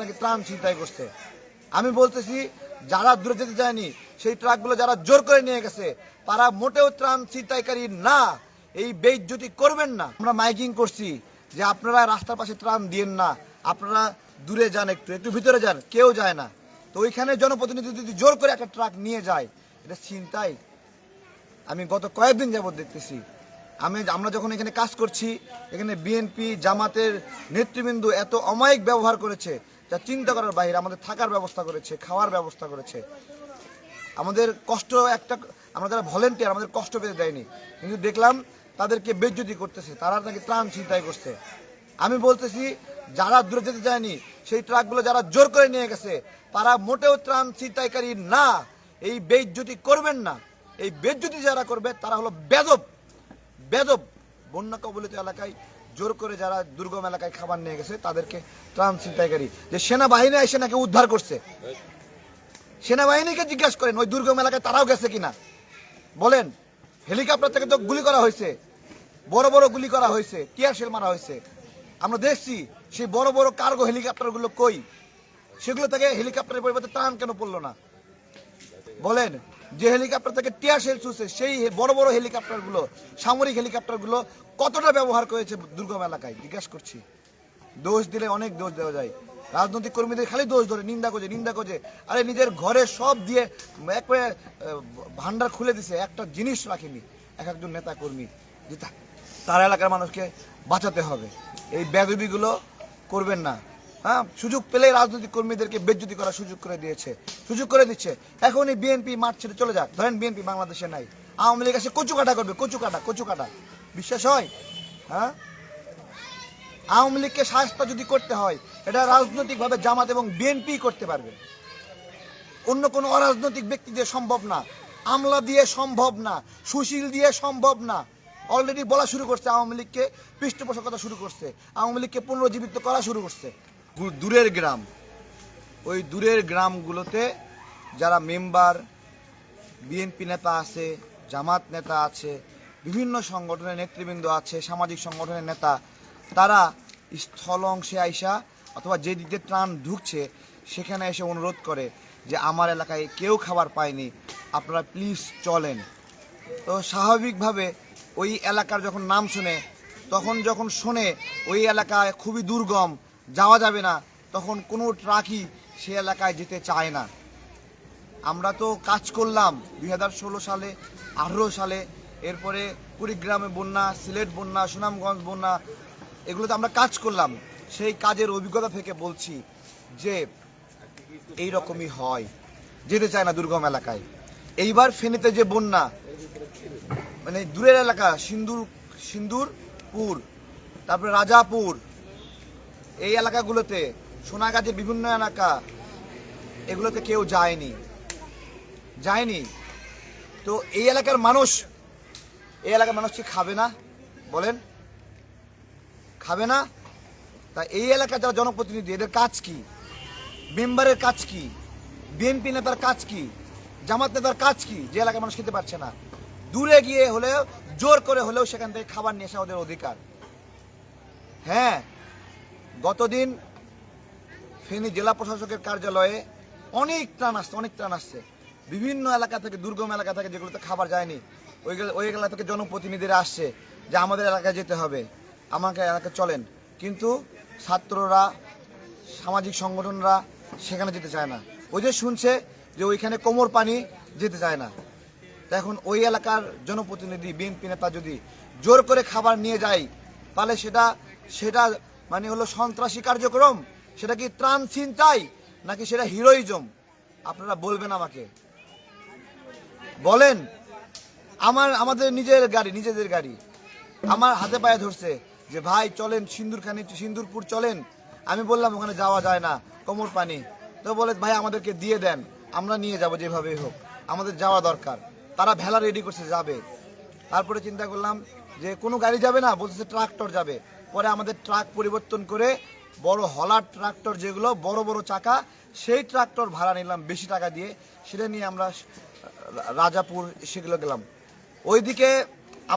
নাকি ত্রাণ ছিনতাই করছে। আমি বলতেছি যারা দূরে যেতে চায়নি সেই ট্রাকগুলো যারা জোর করে নিয়ে গেছে তারা মোটেও ত্রাণ ছিনতাইকারী না। এই বেইজ্জতি করবেন না। আমরা মাইকিং করছি যে আপনারা রাস্তার পাশে ত্রাণ দিয়েন না, আপনারা দূরে যান, একটু একটু ভিতরে যান, কেউ যায় না। তো ওইখানে জনপ্রতিনিধি যদি জোর করে একটা ট্রাক নিয়ে যায়, এটা ছিনতাই। আমি গত কয়েকদিন যাবত দেখতেছি। আমরা যখন এখানে কাজ করছি, এখানে বিএনপি জামাতের নেতৃবৃন্দ এত অমায়িক ব্যবহার করেছে যা চিন্তা করার বাইরে। আমাদের থাকার ব্যবস্থা করেছে, খাওয়ার ব্যবস্থা করেছে, আমাদের কষ্ট একটা, আমরা যারা ভলেন্টিয়ার আমাদের কষ্ট পেতে দেয়নি। কিন্তু দেখলাম তাদেরকে বেইজ্জতি করতেছে, তারা নাকি ত্রাণ ছিনতাই করছে। আমি বলতেছি যারা দূরে যেতে চায়নি সেই ট্রাকগুলো যারা জোর করে নিয়ে গেছে তারা মোটেও ত্রাণ ছিনতাইকারী না। এই বেইজ্জতি করবেন না। এই বেইজ্জতি যারা করবে তারা হলো বেদব। বেদব বন্যা কবলিত এলাকায় জোর করে যারা দুর্গম এলাকায় খাবার নিয়ে গেছে তাদেরকে ত্রাণ ছিনতাইকারী। যে সেনাবাহিনী এসে নাকি উদ্ধার করছে, সেনাবাহিনীকে জিজ্ঞাসা করেন ওই দুর্গম এলাকায় তারাও গেছে কিনা বলেন। হেলিকপ্টার থেকে তো গুলি করা হয়েছে, বড় বড় গুলি করা হয়েছে, টিয়ার শেল মারা হয়েছে। আমরা দেখছি সেই বড় বড় কার্গো হেলিকপ্টারগুলো কই, সেগুলো থেকে হেলিকপ্টারের পরিবর্তে ত্রাণ কেন পড়লো না বলেন। যে হেলিকপ্টার থেকে টিয়ার শেল ছুঁছে সেই বড় বড় হেলিকপ্টারগুলো, সামরিক হেলিকপ্টারগুলো কতটা ব্যবহার করেছে দুর্গম এলাকায় জিজ্ঞাসা করছি। দোষ দিলে অনেক দোষ দেওয়া যায়। রাজনৈতিক কর্মীদের খালি দোষ ধরে, নিন্দা করছে। আরে নিজের ঘরে সব দিয়ে একবারে ভান্ডার খুলে দিছে, একটা জিনিস রাখেনি একজন নেতা কর্মী যে তার এলাকার মানুষকে বাঁচাতে হবে। এই বেয়াদবিগুলো করবেন না। হ্যাঁ, সুযোগ পেলে রাজনৈতিক কর্মীদেরকে বেইজ্জতি করার সুযোগ করে দিচ্ছে। এখনই বিএনপি মাঠ ছেড়ে চলে যাক, ধরেন বিএনপি বাংলাদেশে নাই, আওয়ামী লীগ এসে কচু কাটা করবে, কচু কাটা বিশ্বাস হয়? হ্যাঁ, আওয়ামী লীগকে শাস্তি যদি করতে হয় এটা রাজনৈতিকভাবে জামাত এবং বিএনপি করতে পারবে, অন্য কোনো অরাজনৈতিক ব্যক্তি দিয়ে সম্ভব না, আমলা দিয়ে সম্ভব না, সুশীল দিয়ে সম্ভব না। অলরেডি বলা শুরু করছে, আওয়ামী লীগকে পৃষ্ঠপোষকতা শুরু করছে, আওয়ামী লীগকে পুনরুজ্জীবিত করা শুরু করছে। দূরের গ্রাম, ওই দূরের গ্রামগুলোতে যারা মেম্বার, বিএনপি নেতা আছে, জামাত নেতা আছে, বিভিন্ন সংগঠনের নেতৃবৃন্দ আছে, সামাজিক সংগঠনের নেতা, তারা স্থল অংশে আইসা অথবা যে দিকে ত্রাণ ঢুকছে সেখানে এসে অনুরোধ করে যে আমার এলাকায় কেউ খাবার পায়নি, আপনারা প্লিজ চলেন। তো স্বাভাবিকভাবে ওই এলাকার যখন নাম শুনে, যখন শোনে ওই এলাকায় খুবই দুর্গম, যাওয়া যাবে না, তখন কোনো ট্রাকই সে এলাকায় যেতে চায় না। আমরা তো কাজ করলাম 2016 সালে, 18 সালে, এরপরে কুড়িগ্রামে বন্যা, সিলেট বন্যা, সুনামগঞ্জ বন্যা, এগুলোতে আমরা কাজ করলাম। সেই কাজের অভিজ্ঞতা থেকে বলছি যে এই রকমই হয়, যেতে চায় না দুর্গম এলাকায়। এইবার ফেনীতে যে বন্যা, মানে দূরের এলাকা সিন্দুরপুর, তারপরে রাজাপুর, এই এলাকাগুলোতে, সোনাগাজীর বিভিন্ন এলাকা, এগুলোতে কেউ যায়নি। তো এই এলাকার মানুষ কি খাবে না বলেন? খাবে না? তা এই এলাকার যারা জনপ্রতিনিধি, এদের কাজ কি? মেম্বারের কাজ কি? বিএনপি নেতার কাজ কি? জামাত নেতার কাজ কি? যে এলাকার মানুষ খেতে পারছে না, দূরে গিয়ে হলেও, জোর করে হলেও সেখান থেকে খাবার নিয়ে আসা ওদের অধিকার। হ্যাঁ, গতদিন ফেনী জেলা প্রশাসকের কার্যালয়ে অনেক ত্রাণ আসছে বিভিন্ন এলাকা থেকে, দুর্গম এলাকা থেকে, যেগুলোতে খাবার যায়নি, ওই এলাকা থেকে জনপ্রতিনিধিরা আসছে যে আমাদের এলাকায় যেতে হবে, আমাকে এলাকায় চলেন। কিন্তু ছাত্ররা, সামাজিক সংগঠনরা সেখানে যেতে চায় না। ওই যে শুনছে যে ওইখানে কোমর পানি, যেতে চায় না। এখন ওই এলাকার জনপ্রতিনিধি, বিএনপি নেতা যদি জোর করে খাবার নিয়ে যায়, তাহলে সেটা মানে হলো সন্ত্রাসী কার্যক্রম, সেটা কি ত্রাণ ছিনতাই, নাকি সেটা হিরোইজম? আপনারা বলবেন আমাকে, বলেন। আমাদের নিজেদের গাড়ি আমার হাতে পায়ে ধরছে যে ভাই চলেন সিন্দুরপুর চলেন। আমি বললাম ওখানে যাওয়া যায় না, কোমর পানি। তো বলে ভাই আমাদেরকে দিয়ে দেন, আমরা নিয়ে যাব যেভাবেই হোক, আমাদের যাওয়া দরকার। তারা ভেলা রেডি করছে, যাবে। তারপরে চিন্তা করলাম যে কোনো গাড়ি যাবে না, বলতেছে ট্রাক্টর যাবে। পরে আমাদের ট্রাক পরিবর্তন করে বড় হলার ট্রাক্টর, যেগুলো বড় বড় চাকা, সেই ট্রাক্টর ভাড়া নিলাম বেশি টাকা দিয়ে, সেটা নিয়ে আমরা রাজাপুর সেগুলো গেলাম। ওইদিকে